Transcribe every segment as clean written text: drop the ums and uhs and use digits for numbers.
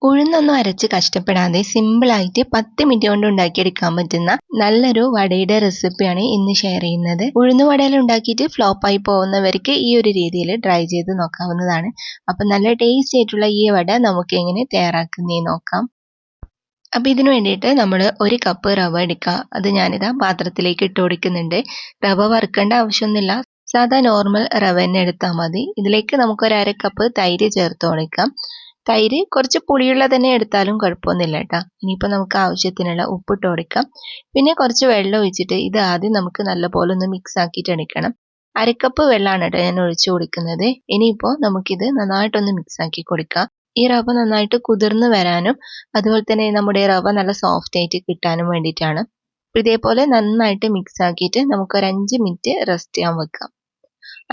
ഉഴുന്നൊന്നും അരച്ച് കഷ്ടപ്പെടാതെ സിമ്പിളായിട്ട് 10 മിനിറ്റ് കൊണ്ട് ഉണ്ടാക്കിയെടുക്കാൻ പറ്റുന്ന നല്ലൊരു വടയുടെ റെസിപ്പിയാണ് ഇന്ന് ഷെയർ ചെയ്യുന്നത്. ഉഴുന്ന് വടയിൽ ഉണ്ടാക്കിയിട്ട് ഫ്ലോപ്പായി പോകുന്നവർക്ക് ഈ ഒരു രീതിയിൽ ട്രൈ ചെയ്ത് നോക്കാവുന്നതാണ്. അപ്പം നല്ല ടേസ്റ്റി ആയിട്ടുള്ള ഈ വട നമുക്ക് എങ്ങനെ തയ്യാറാക്കുന്നതെന്ന് നോക്കാം. അപ്പം ഇതിന് വേണ്ടിയിട്ട് നമ്മൾ 1 കപ്പ് റവ എടുക്കുക. അത് ഞാനിതാ പാത്രത്തിലേക്ക് ഇട്ട് കൊടുക്കുന്നുണ്ട്. റവ വറുക്കേണ്ട ആവശ്യമൊന്നുമില്ല, സാധാ നോർമൽ റവ തന്നെ എടുത്താൽ മതി. ഇതിലേക്ക് നമുക്ക് 1/2 കപ്പ് തൈര് ചേർത്ത് കൊടുക്കാം. തൈര് കുറച്ച് പുളിയുള്ള തന്നെ എടുത്താലും കുഴപ്പമൊന്നുമില്ല കേട്ടോ. ഇനിയിപ്പോൾ നമുക്ക് ആവശ്യത്തിനുള്ള ഉപ്പിട്ട് കൊടുക്കാം. പിന്നെ കുറച്ച് വെള്ളം ഒഴിച്ചിട്ട് ഇത് ആദ്യം നമുക്ക് നല്ലപോലെ ഒന്ന് മിക്സ് ആക്കിയിട്ട് എടുക്കണം. 1/2 കപ്പ് വെള്ളമാണ് കേട്ടോ ഞാൻ ഒഴിച്ചു കൊടുക്കുന്നത്. ഇനിയിപ്പോൾ നമുക്കിത് നന്നായിട്ടൊന്ന് മിക്സ് ആക്കി കൊടുക്കാം. ഈ റവ നന്നായിട്ട് കുതിർന്ന് വരാനും അതുപോലെ തന്നെ നമ്മുടെ റവ നല്ല സോഫ്റ്റ് ആയിട്ട് കിട്ടാനും വേണ്ടിയിട്ടാണ്. ഇതേപോലെ നന്നായിട്ട് മിക്സ് ആക്കിയിട്ട് നമുക്കൊരു 5 മിനിറ്റ് റെസ്റ്റ് ചെയ്യാൻ വെക്കാം.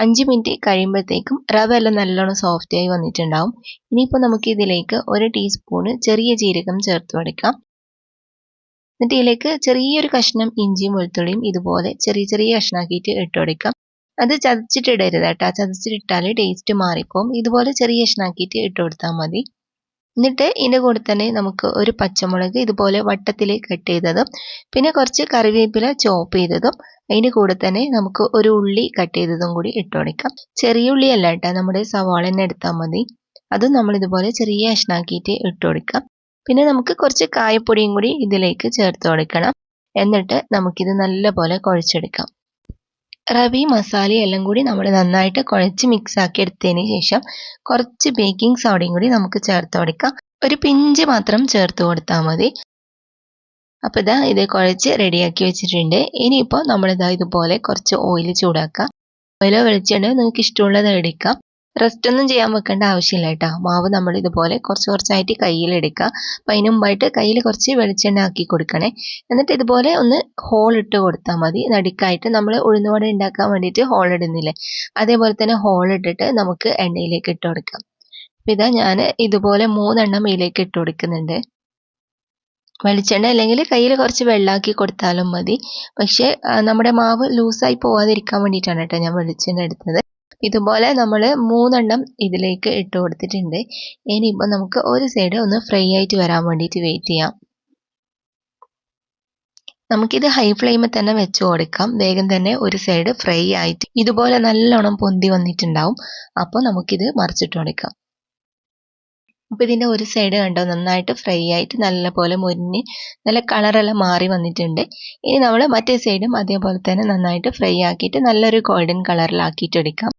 5 മിനിറ്റ് കഴിയുമ്പോഴത്തേക്കും റവ എല്ലാം നല്ലോണം സോഫ്റ്റ് ആയി വന്നിട്ടുണ്ടാവും. ഇനിയിപ്പോൾ നമുക്ക് ഇതിലേക്ക് 1 ടീസ്പൂണ് ചെറിയ ജീരകം ചേർത്ത് കൊടുക്കാം. എന്നിട്ട് ഇതിലേക്ക് ചെറിയൊരു കഷ്ണം ഇഞ്ചിയും വെളുത്തുള്ളിയും ഇതുപോലെ ചെറിയ ചെറിയ കഷ്ണാക്കിയിട്ട് ഇട്ട് കൊടുക്കാം. അത് ചതച്ചിട്ടിടരുത് കേട്ടോ, ചതച്ചിട്ടിട്ടാൽ ടേസ്റ്റ് മാറിപ്പോവും. ഇതുപോലെ ചെറിയ കഷ്ണാക്കിയിട്ട് ഇട്ട് കൊടുത്താൽ മതി. എന്നിട്ട് ഇതിൻ്റെ കൂടെ തന്നെ നമുക്ക് ഒരു പച്ചമുളക് ഇതുപോലെ വട്ടത്തിൽ കട്ട് ചെയ്തതും പിന്നെ കുറച്ച് കറിവേപ്പില ചോപ്പ് ചെയ്തതും അതിൻ്റെ കൂടെ തന്നെ നമുക്ക് ഒരു ഉള്ളി കട്ട് ചെയ്തതും കൂടി ഇട്ട് കൊടുക്കാം. ചെറിയ ഉള്ളി അല്ല കേട്ടോ, നമ്മുടെ സവാള തന്നെ എടുത്താൽ മതി. അതും നമ്മൾ ഇതുപോലെ ചെറിയ കഷ്ണാക്കിയിട്ട് ഇട്ട് കൊടുക്കാം. പിന്നെ നമുക്ക് കുറച്ച് കായപ്പൊടിയും കൂടി ഇതിലേക്ക് ചേർത്ത് കൊടുക്കണം. എന്നിട്ട് നമുക്കിത് നല്ലപോലെ കുഴച്ചെടുക്കാം. റവയും മസാലയും എല്ലാം കൂടി നമ്മൾ നന്നായിട്ട് കുഴച്ച് മിക്സ് ആക്കി എടുത്തതിന് ശേഷം കുറച്ച് ബേക്കിംഗ് സോഡയും കൂടി നമുക്ക് ചേർത്ത് കൊടുക്കാം. ഒരു പിഞ്ച് മാത്രം ചേർത്ത് കൊടുത്താൽ മതി. അപ്പോൾ ഇതാ ഇത് കുഴച്ച് റെഡിയാക്കി വെച്ചിട്ടുണ്ട്. ഇനിയിപ്പോൾ നമ്മളിതാ ഇതുപോലെ കുറച്ച് ഓയിൽ ചൂടാക്കാം. ഓയിലോ വെളിച്ചെണ്ണയോ നിങ്ങൾക്ക് ഇഷ്ടമുള്ളത് എടുക്കാം. റെസ്റ്റ് ഒന്നും ചെയ്യാൻ വെക്കേണ്ട ആവശ്യമില്ല കേട്ടോ. മാവ് നമ്മൾ ഇതുപോലെ കുറച്ച് കുറച്ചായിട്ട് കയ്യിലെടുക്കുക. അപ്പം അതിന് മുമ്പായിട്ട് കയ്യിൽ കുറച്ച് വെളിച്ചെണ്ണ ആക്കി കൊടുക്കണേ. എന്നിട്ട് ഇതുപോലെ ഒന്ന് ഹോൾ ഇട്ട് കൊടുത്താൽ മതി. നടുക്കായിട്ട് നമ്മൾ ഉഴുന്നുവട ഉണ്ടാക്കാൻ വേണ്ടിയിട്ട് ഹോൾ ഇടുന്നില്ലേ, അതേപോലെ തന്നെ ഹോൾ ഇട്ടിട്ട് നമുക്ക് എണ്ണയിലേക്ക് ഇട്ട് കൊടുക്കാം. അപ്പം ഇതാ ഞാൻ ഇതുപോലെ 3 എണ്ണം ഇതിലേക്ക് ഇട്ട് കൊടുക്കുന്നുണ്ട്. വെളിച്ചെണ്ണ അല്ലെങ്കിൽ കയ്യിൽ കുറച്ച് വെള്ളമാക്കി കൊടുത്താലും മതി. പക്ഷേ നമ്മുടെ മാവ് ലൂസായി പോവാതിരിക്കാൻ വേണ്ടിയിട്ടാണ് കേട്ടോ ഞാൻ വെളിച്ചെണ്ണ എടുത്തത്. ഇതുപോലെ നമ്മൾ 3 എണ്ണം ഇതിലേക്ക് ഇട്ട് കൊടുത്തിട്ടുണ്ട്. ഇനിയിപ്പോൾ നമുക്ക് ഒരു സൈഡ് ഒന്ന് ഫ്രൈ ആയിട്ട് വരാൻ വേണ്ടിയിട്ട് വെയിറ്റ് ചെയ്യാം. നമുക്കിത് ഹൈ ഫ്ലെയിമിൽ തന്നെ വെച്ച് കൊടുക്കാം. വേഗം തന്നെ ഒരു സൈഡ് ഫ്രൈ ആയിട്ട് ഇതുപോലെ നല്ലോണം പൊന്തി വന്നിട്ടുണ്ടാവും. അപ്പോൾ നമുക്കിത് മറിച്ചിട്ട് കൊടുക്കാം. അപ്പോൾ ഇതിൻ്റെ ഒരു സൈഡ് കണ്ടോ നന്നായിട്ട് ഫ്രൈ ആയിട്ട് നല്ലപോലെ മുരിഞ്ഞ് നല്ല കളറെല്ലാം മാറി വന്നിട്ടുണ്ട്. ഇനി നമ്മൾ മറ്റേ സൈഡും അതേപോലെ തന്നെ നന്നായിട്ട് ഫ്രൈ ആക്കിയിട്ട് നല്ലൊരു ഗോൾഡൻ കളറിലാക്കിയിട്ട് എടുക്കാം.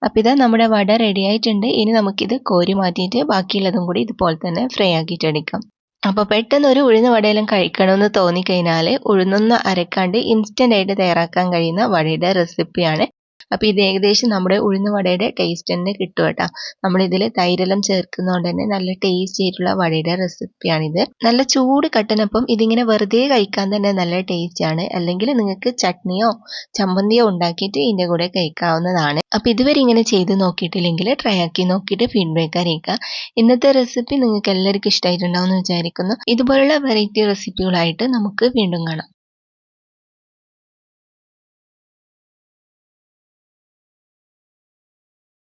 അപ്പോൾ ഇതാ നമ്മുടെ വട റെഡി ആയിട്ടുണ്ട്. ഇനി നമുക്കിത് കോരി മാറ്റിയിട്ട് ബാക്കിയുള്ളതും കൂടി ഇതുപോലെ തന്നെ ഫ്രൈ ആക്കിയിട്ട് എടുക്കാം. അപ്പോൾ പെട്ടെന്ന് ഒരു ഉഴുന്ന് വടയെല്ലാം കഴിക്കണമെന്ന് തോന്നിക്കഴിഞ്ഞാൽ ഉഴുന്നൊന്നും അരക്കാണ്ട് ഇൻസ്റ്റൻ്റ് ആയിട്ട് തയ്യാറാക്കാൻ കഴിയുന്ന വടയുടെ റെസിപ്പിയാണ്. അപ്പോൾ ഇത് ഏകദേശം നമ്മുടെ ഉഴുന്ന് വടയുടെ ടേസ്റ്റ് തന്നെ കിട്ടും കേട്ടോ. നമ്മളിതിൽ തൈരെല്ലാം ചേർക്കുന്നതുകൊണ്ട് തന്നെ നല്ല ടേസ്റ്റി ആയിട്ടുള്ള വടയുടെ റെസിപ്പിയാണിത്. നല്ല ചൂട് കട്ടനപ്പം ഇതിങ്ങനെ വെറുതെ കഴിക്കാൻ തന്നെ നല്ല ടേസ്റ്റാണ്. അല്ലെങ്കിൽ നിങ്ങൾക്ക് ചട്നിയോ ചമ്മന്തിയോ ഉണ്ടാക്കിയിട്ട് ഇതിൻ്റെ കൂടെ കഴിക്കാവുന്നതാണ്. അപ്പോൾ ഇതുവരെ ഇങ്ങനെ ചെയ്ത് നോക്കിയിട്ടില്ലെങ്കിൽ ട്രൈ ആക്കി നോക്കിയിട്ട് ഫീഡ്ബാക്ക് അറിയിക്കുക. ഇന്നത്തെ റെസിപ്പി നിങ്ങൾക്ക് എല്ലാവർക്കും ഇഷ്ടമായിട്ടുണ്ടാവും എന്ന് വിചാരിക്കുന്നു. ഇതുപോലുള്ള വെറൈറ്റി റെസിപ്പികളായിട്ട് നമുക്ക് വീണ്ടും കാണാം.